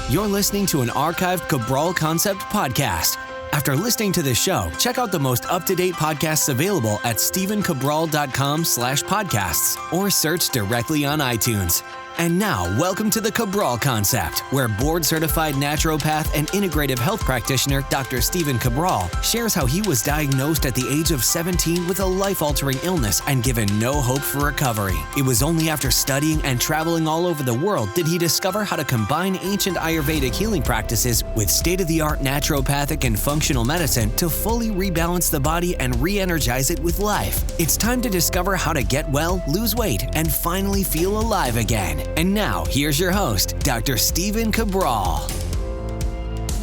You're listening to an archived Cabral Concept podcast. After listening to this show, check out the most up-to-date podcasts available at stephencabral.com/podcasts or search directly on iTunes. And now, welcome to the Cabral Concept, where board-certified naturopath and integrative health practitioner Dr. Stephen Cabral shares how he was diagnosed at the age of 17 with a life-altering illness and given no hope for recovery. It was only after studying and traveling all over the world did he discover how to combine ancient Ayurvedic healing practices with state-of-the-art naturopathic and functional medicine to fully rebalance the body and re-energize it with life. It's time to discover how to get well, lose weight, and finally feel alive again. And now, here's your host, Dr. Stephen Cabral.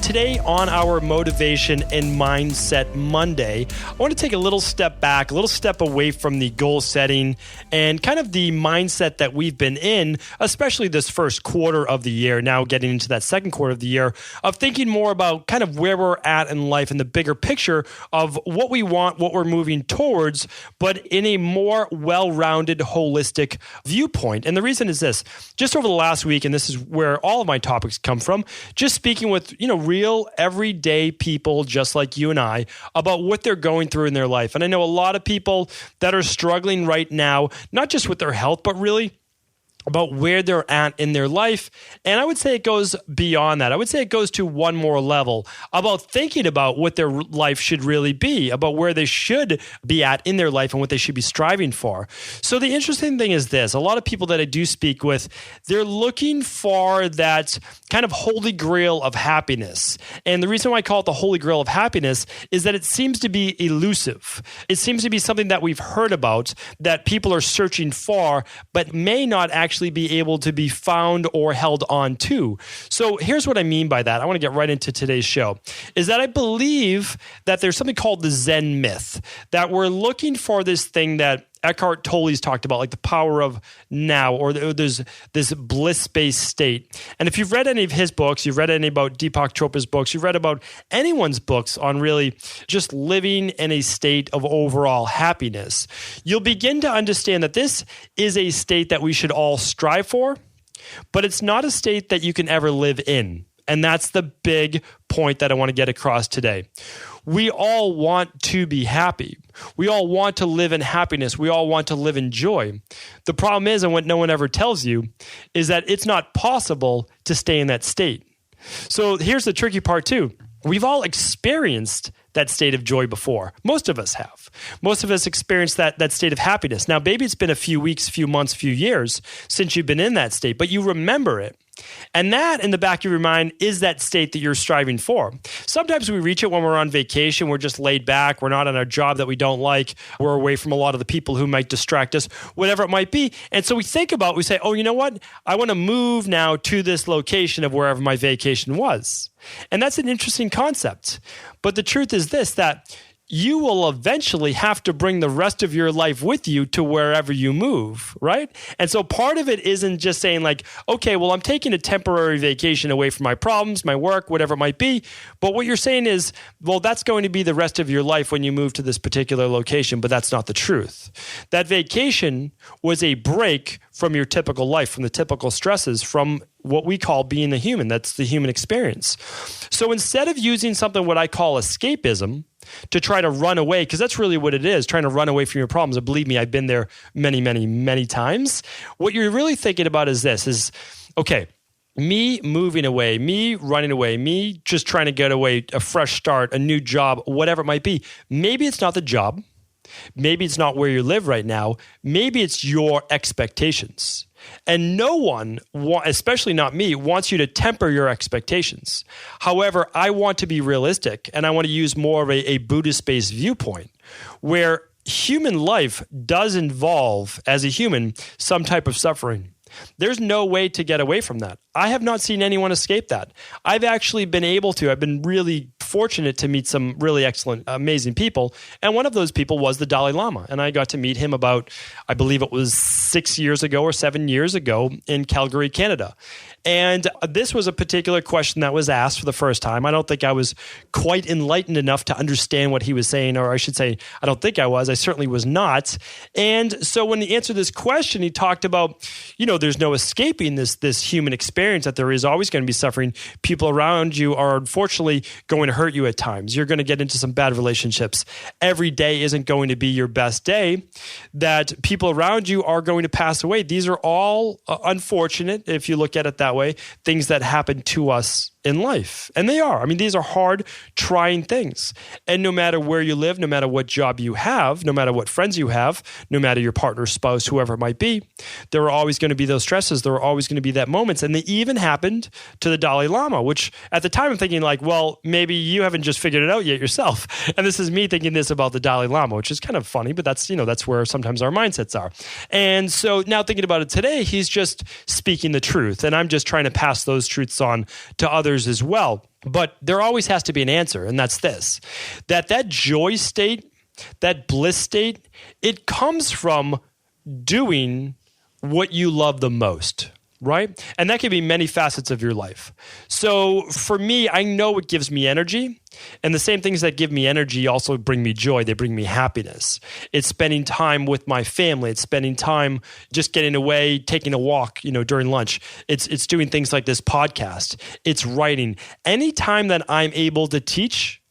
Today on our Motivation and Mindset Monday, I want to take a little step back, a little step away from the goal setting and kind of the mindset that we've been in, especially this first quarter of the year, now getting into that second quarter of the year, of thinking more about kind of where we're at in life and the bigger picture of what we want, what we're moving towards, but in a more well-rounded, holistic viewpoint. And the reason is this: just over the last week, and this is where all of my topics come from, just speaking with, real everyday people just like you and I about what they're going through in their life. And I know a lot of people that are struggling right now, not just with their health, but really about where they're at in their life. And I would say it goes beyond that. I would say it goes to one more level about thinking about what their life should really be, about where they should be at in their life and what they should be striving for. So the interesting thing is this: a lot of people that I do speak with, they're looking for that kind of holy grail of happiness. And the reason why I call it the holy grail of happiness is that it seems to be elusive. It seems to be something that we've heard about, that people are searching for, but may not actually be able to be found or held on to. So here's what I mean by that. I want to get right into today's show, is that I believe that there's something called the Zen Myth, that we're looking for this thing that Eckhart Tolle's talked about, like the power of now, or there's this bliss-based state. And if you've read any of his books, you've read any about Deepak Chopra's books, you've read about anyone's books on really just living in a state of overall happiness, you'll begin to understand that this is a state that we should all strive for, but it's not a state that you can ever live in. And that's the big point that I want to get across today. We all want to be happy. We all want to live in happiness. We all want to live in joy. The problem is, and what no one ever tells you, is that it's not possible to stay in that state. So here's the tricky part too. We've all experienced that state of joy before. Most of us have. Most of us experienced that state of happiness. Now, maybe it's been a few weeks, few months, few years since you've been in that state, but you remember it. And that, in the back of your mind, is that state that you're striving for. Sometimes we reach it when we're on vacation. We're just laid back. We're not on our job that we don't like. We're away from a lot of the people who might distract us, whatever it might be. And so we think about, we say, oh, you know what? I want to move now to this location of wherever my vacation was. And that's an interesting concept. But the truth is this, that you will eventually have to bring the rest of your life with you to wherever you move, right? And so part of it isn't just saying like, okay, well, I'm taking a temporary vacation away from my problems, my work, whatever it might be. But what you're saying is, well, that's going to be the rest of your life when you move to this particular location, but that's not the truth. That vacation was a break from your typical life, from the typical stresses, from what we call being a human. That's the human experience. So instead of using something what I call escapism to try to run away, because that's really what it is, trying to run away from your problems. And believe me, I've been there many, many, many times. What you're really thinking about is this, is, okay, me moving away, me running away, me just trying to get away, a fresh start, a new job, whatever it might be. Maybe it's not the job. Maybe it's not where you live right now. Maybe it's your expectations. And no one, especially not me, wants you to temper your expectations. However, I want to be realistic, and I want to use more of a Buddhist-based viewpoint where human life does involve, as a human, some type of suffering. There's no way to get away from that. I have not seen anyone escape that. I've actually been able to. I've been really fortunate to meet some really excellent, amazing people. And one of those people was the Dalai Lama. And I got to meet him about, I believe it was 6 years ago or 7 years ago in Calgary, Canada. And this was a particular question that was asked for the first time. I don't think I was quite enlightened enough to understand what he was saying, or I should say, I don't think I was. I certainly was not. And so when he answered this question, he talked about, there's no escaping this human experience. experience that there is always going to be suffering. People around you are unfortunately going to hurt you at times. You're going to get into some bad relationships. Every day isn't going to be your best day. That people around you are going to pass away. These are all unfortunate, if you look at it that way, things that happen to us in life. And they are. I mean, these are hard, trying things. And no matter where you live, no matter what job you have, no matter what friends you have, no matter your partner, spouse, whoever it might be, there are always going to be those stresses. There are always going to be that moments. And they even happened to the Dalai Lama, which at the time I'm thinking like, well, maybe you haven't just figured it out yet yourself. And this is me thinking this about the Dalai Lama, which is kind of funny, but that's, that's where sometimes our mindsets are. And so now thinking about it today, he's just speaking the truth. And I'm just trying to pass those truths on to others as well. But there always has to be an answer, and that's this: that joy state, that bliss state, it comes from doing what you love the most, right? And that can be many facets of your life. So for me, I know it gives me energy. And the same things that give me energy also bring me joy. They bring me happiness. It's spending time with my family. It's spending time just getting away, taking a walk, during lunch. It's doing things like this podcast. It's writing. Anytime that I'm able to teach,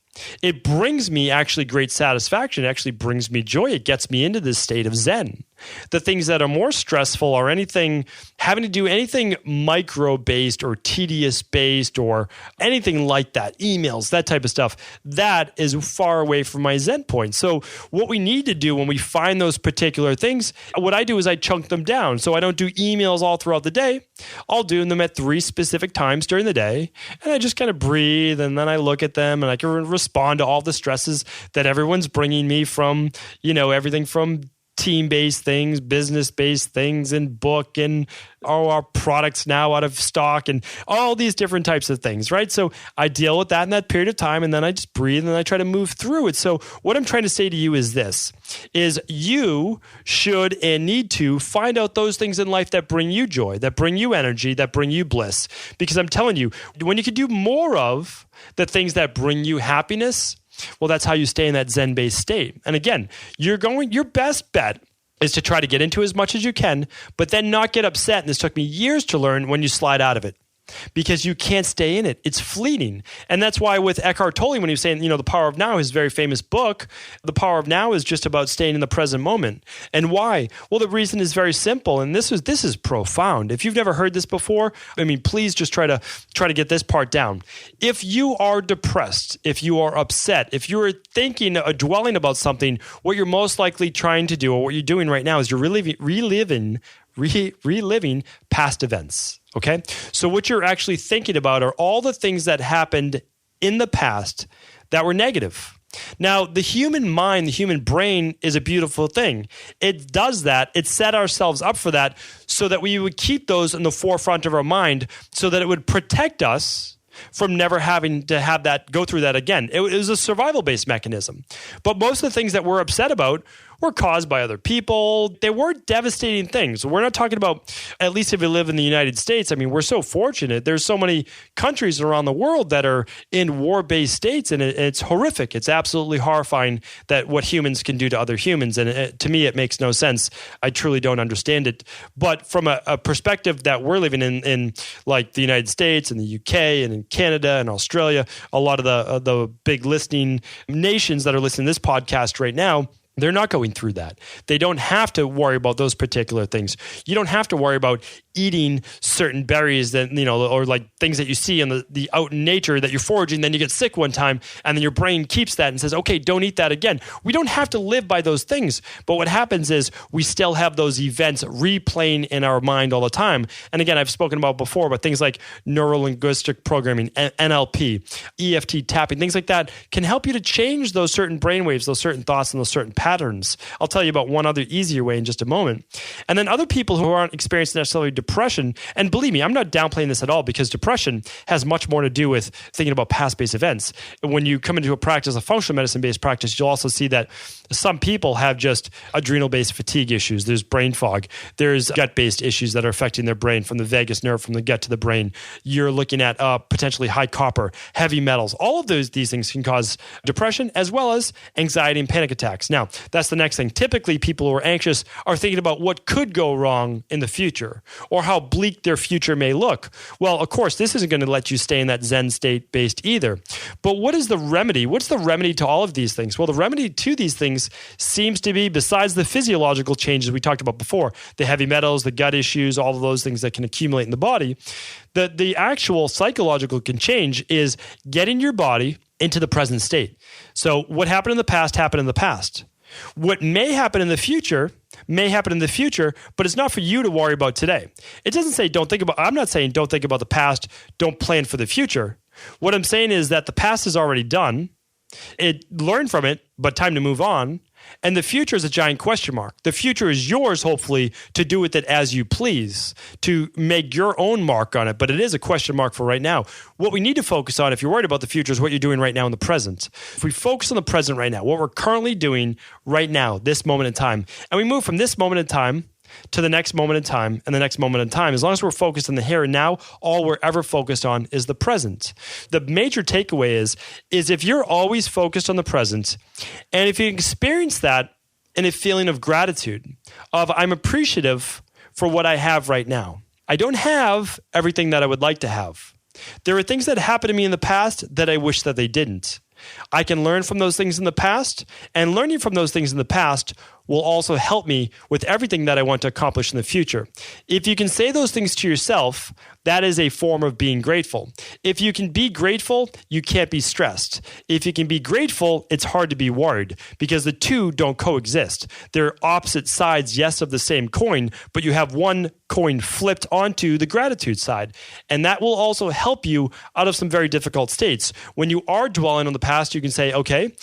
it brings me actually great satisfaction. It actually brings me joy. It gets me into this state of Zen. The things that are more stressful or anything having to do anything micro-based or tedious-based or anything like that, emails, that type of stuff, that is far away from my Zen point. So what we need to do when we find those particular things, what I do is I chunk them down. So I don't do emails all throughout the day. I'll do them at 3 specific times during the day. And I just kind of breathe, and then I look at them, and I can respond to all the stresses that everyone's bringing me from, everything from team-based things, business-based things, and book, and our products now out of stock, and all these different types of things, right? So I deal with that in that period of time, and then I just breathe, and I try to move through it. So what I'm trying to say to you is this, is you should and need to find out those things in life that bring you joy, that bring you energy, that bring you bliss. Because I'm telling you, when you can do more of the things that bring you happiness, well, that's how you stay in that Zen-based state. And again, your best bet is to try to get into as much as you can, but then not get upset. And this took me years to learn when you slide out of it. Because you can't stay in it. It's fleeting. And that's why with Eckhart Tolle, when he was saying, The Power of Now, his very famous book, The Power of Now is just about staying in the present moment. And why? Well, the reason is very simple. And this is profound. If you've never heard this before, please just try to get this part down. If you are depressed, if you are upset, if you are thinking or dwelling about something, what you're most likely trying to do, or what you're doing right now, is you're reliving past events. Okay? So what you're actually thinking about are all the things that happened in the past that were negative. Now, the human mind, the human brain is a beautiful thing. It does that. It set ourselves up for that so that we would keep those in the forefront of our mind so that it would protect us from never having to have that, go through that again. It was a survival-based mechanism. But most of the things that we're upset about were caused by other people. They weren't devastating things. We're not talking about, at least if you live in the United States, we're so fortunate. There's so many countries around the world that are in war-based states, and it's horrific. It's absolutely horrifying that what humans can do to other humans. And to me, it makes no sense. I truly don't understand it. But from a perspective that we're living in like the United States and the UK and in Canada and Australia, a lot of the big listening nations that are listening to this podcast right now, they're not going through that. They don't have to worry about those particular things. You don't have to worry about eating certain berries that, or like things that you see in the out in nature that you're foraging, then you get sick one time, and then your brain keeps that and says, okay, don't eat that again. We don't have to live by those things. But what happens is we still have those events replaying in our mind all the time. And again, I've spoken about before, but things like neuro-linguistic programming, NLP, EFT tapping, things like that can help you to change those certain brainwaves, those certain thoughts, and those certain patterns. I'll tell you about one other easier way in just a moment. And then other people who aren't experiencing necessarily depression, and believe me, I'm not downplaying this at all, because depression has much more to do with thinking about past-based events. When you come into a practice, a functional medicine-based practice, you'll also see that some people have just adrenal-based fatigue issues. There's brain fog. There's gut-based issues that are affecting their brain from the vagus nerve, from the gut to the brain. You're looking at potentially high copper, heavy metals. All of these things can cause depression as well as anxiety and panic attacks. Now, that's the next thing. Typically, people who are anxious are thinking about what could go wrong in the future or how bleak their future may look. Well, of course, this isn't going to let you stay in that Zen state based either. But what is the remedy? What's the remedy to all of these things? Well, the remedy to these things seems to be, besides the physiological changes we talked about before, the heavy metals, the gut issues, all of those things that can accumulate in the body, the actual psychological can change is getting your body into the present state. So what happened in the past happened in the past. What may happen in the future, but it's not for you to worry about today. It doesn't say I'm not saying don't think about the past, don't plan for the future. What I'm saying is that the past is already done. Learn from it, but time to move on. And the future is a giant question mark. The future is yours, hopefully, to do with it as you please, to make your own mark on it. But it is a question mark for right now. What we need to focus on, if you're worried about the future, is what you're doing right now in the present. If we focus on the present right now, what we're currently doing right now, this moment in time, and we move from this moment in time to the next moment in time and the next moment in time. As long as we're focused on the here and now, all we're ever focused on is the present. The major takeaway is if you're always focused on the present, and if you experience that in a feeling of gratitude, of I'm appreciative for what I have right now. I don't have everything that I would like to have. There are things that happened to me in the past that I wish that they didn't. I can learn from those things in the past, and learning from those things in the past will also help me with everything that I want to accomplish in the future. If you can say those things to yourself, that is a form of being grateful. If you can be grateful, you can't be stressed. If you can be grateful, it's hard to be worried because the two don't coexist. They're opposite sides, yes, of the same coin, but you have one coin flipped onto the gratitude side. And that will also help you out of some very difficult states. When you are dwelling on the past, you can say, okay,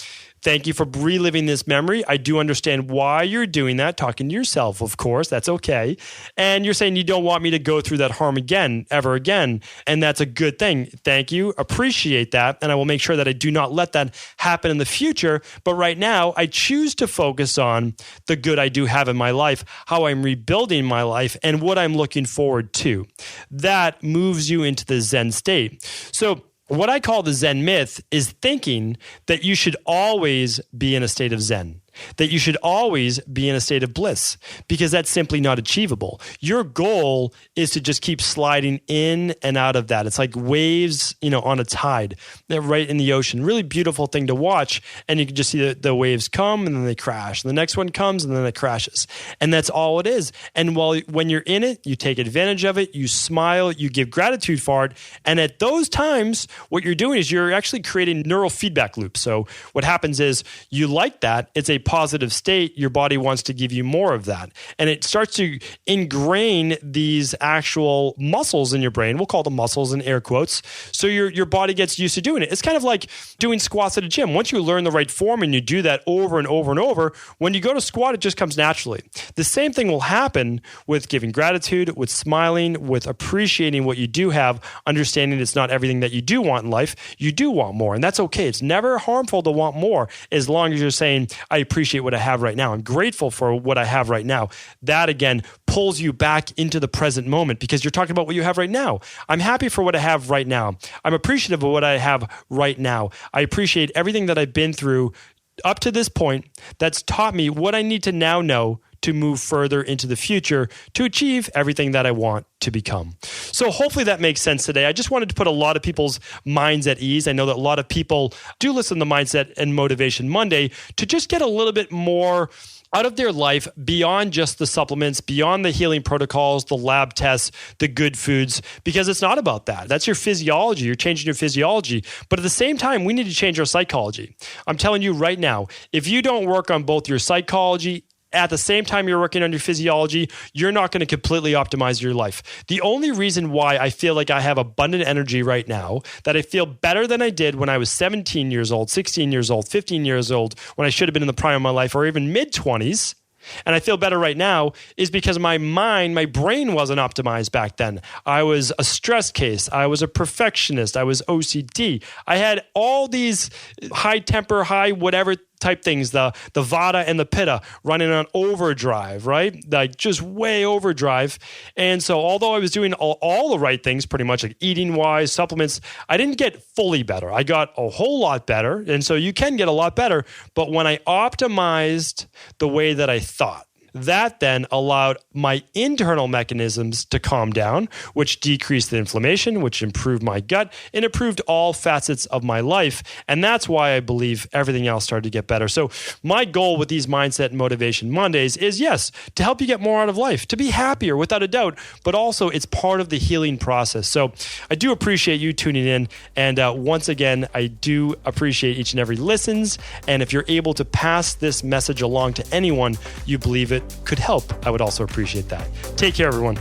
thank you for reliving this memory. I do understand why you're doing that, talking to yourself, of course. That's okay. And you're saying you don't want me to go through that harm again, ever again. And that's a good thing. Thank you. Appreciate that. And I will make sure that I do not let that happen in the future. But right now, I choose to focus on the good I do have in my life, how I'm rebuilding my life, and what I'm looking forward to. That moves you into the Zen state. So what I call the Zen myth is thinking that you should always be in a state of Zen, that you should always be in a state of bliss, because that's simply not achievable. Your goal is to just keep sliding in and out of that. It's like waves, on a tide, right in the ocean. Really beautiful thing to watch. And you can just see the waves come and then they crash. And the next one comes and then it crashes. And that's all it is. And when you're in it, you take advantage of it, you smile, you give gratitude for it. And at those times, what you're doing is you're actually creating neural feedback loops. So what happens is you like that. It's a positive state. Your body wants to give you more of that. And it starts to ingrain these actual muscles in your brain. We'll call them muscles in air quotes. So your body gets used to doing it. It's kind of like doing squats at a gym. Once you learn the right form and you do that over and over and over, when you go to squat, it just comes naturally. The same thing will happen with giving gratitude, with smiling, with appreciating what you do have, understanding it's not everything that you do want in life. You do want more, and that's okay. It's never harmful to want more as long as you're saying, I appreciate what I have right now. I'm grateful for what I have right now. That, again, pulls you back into the present moment because you're talking about what you have right now. I'm happy for what I have right now. I'm appreciative of what I have right now. I appreciate everything that I've been through up to this point that's taught me what I need to now know to move further into the future to achieve everything that I want to become. So hopefully that makes sense today. I just wanted to put a lot of people's minds at ease. I know that a lot of people do listen to Mindset and Motivation Monday to just get a little bit more out of their life beyond just the supplements, beyond the healing protocols, the lab tests, the good foods, because it's not about that. That's your physiology. You're changing your physiology. But at the same time, we need to change our psychology. I'm telling you right now, if you don't work on both your psychology at the same time you're working on your physiology, you're not going to completely optimize your life. The only reason why I feel like I have abundant energy right now, that I feel better than I did when I was 17 years old, 16 years old, 15 years old, when I should have been in the prime of my life, or even mid-20s, and I feel better right now, is because my brain wasn't optimized back then. I was a stress case. I was a perfectionist. I was OCD. I had all these high temper, high whatever type things, the Vata and the Pitta running on overdrive, right? Like just way overdrive. And so although I was doing all the right things, pretty much like eating wise, supplements, I didn't get fully better. I got a whole lot better. And so you can get a lot better. But when I optimized the way that I thought, that then allowed my internal mechanisms to calm down, which decreased the inflammation, which improved my gut, and improved all facets of my life. And that's why I believe everything else started to get better. So my goal with these Mindset and Motivation Mondays is, yes, to help you get more out of life, to be happier without a doubt, but also it's part of the healing process. So I do appreciate you tuning in. And once again, I do appreciate each and every listens. And if you're able to pass this message along to anyone you believe it could help, I would also appreciate that. Take care, everyone.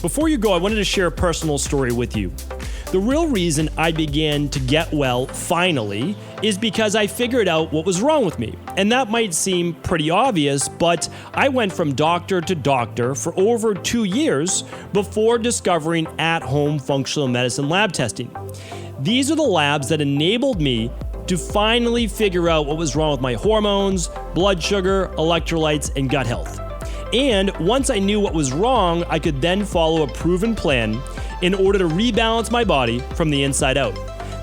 Before you go, I wanted to share a personal story with you. The real reason I began to get well finally is because I figured out what was wrong with me. And that might seem pretty obvious, but I went from doctor to doctor for over 2 years before discovering at-home functional medicine lab testing. These are the labs that enabled me to finally figure out what was wrong with my hormones, blood sugar, electrolytes, and gut health. And once I knew what was wrong, I could then follow a proven plan in order to rebalance my body from the inside out.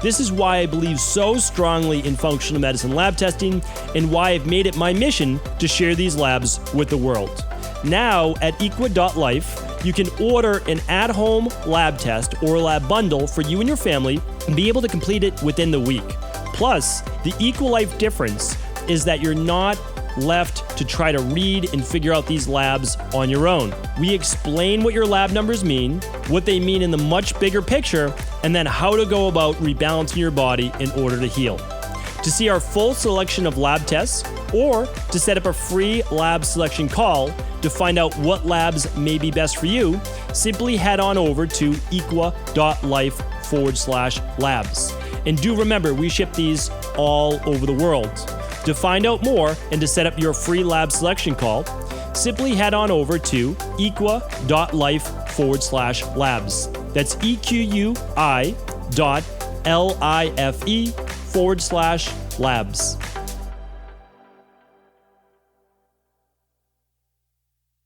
This is why I believe so strongly in functional medicine lab testing and why I've made it my mission to share these labs with the world. Now at equa.life, you can order an at-home lab test or lab bundle for you and your family and be able to complete it within the week. Plus, the Equal Life difference is that you're not left to try to read and figure out these labs on your own. We explain what your lab numbers mean, what they mean in the much bigger picture, and then how to go about rebalancing your body in order to heal. To see our full selection of lab tests or to set up a free lab selection call to find out what labs may be best for you, simply head on over to equa.life/labs. And do remember, we ship these all over the world. To find out more and to set up your free lab selection call, simply head on over to equa.life/labs. That's EQUI.LIFE/labs.